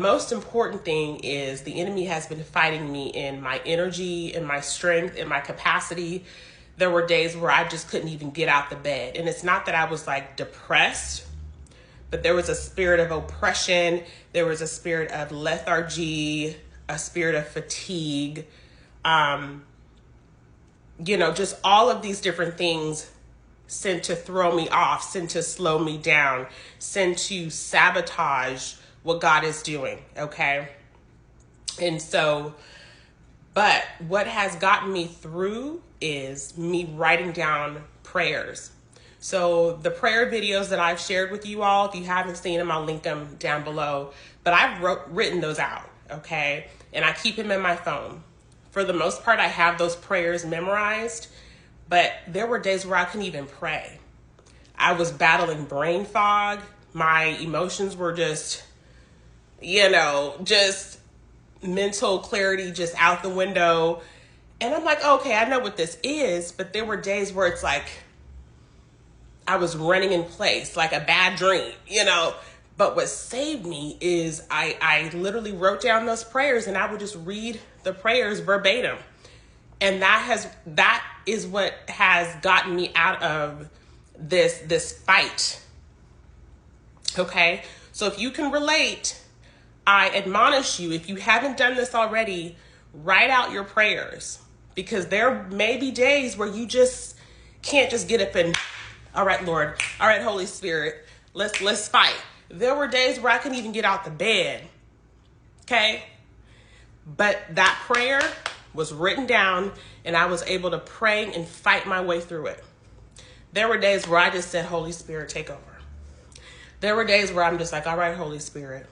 Most important thing is the enemy has been fighting me in my energy, in my strength, in my capacity. There were days where I just couldn't even get out the bed. And it's not that I was like depressed, but there was a spirit of oppression. There was a spirit of lethargy, a spirit of fatigue. Just all of these different things sent to throw me off, sent to slow me down, sent to sabotage what God is doing, okay? And so, but what has gotten me through is me writing down prayers. So the prayer videos that I've shared with you all, if you haven't seen them, I'll link them down below. But I've written those out, okay? And I keep them in my phone. For the most part, I have those prayers memorized, but there were days where I couldn't even pray. I was battling brain fog. My emotions were just mental clarity just out the window. And I'm like, okay, I know what this is. But there were days where it's like I was running in place, like a bad dream, But what saved me is I literally wrote down those prayers and I would just read the prayers verbatim. And that is what has gotten me out of this fight. Okay? So if you can relate, I admonish you, if you haven't done this already, write out your prayers, because there may be days where you just can't just get up and, all right, Lord, all right, Holy Spirit, let's fight. There were days where I couldn't even get out the bed. Okay? But that prayer was written down and I was able to pray and fight my way through it. There were days where I just said, Holy Spirit, take over. There were days where I'm just like, all right, Holy Spirit,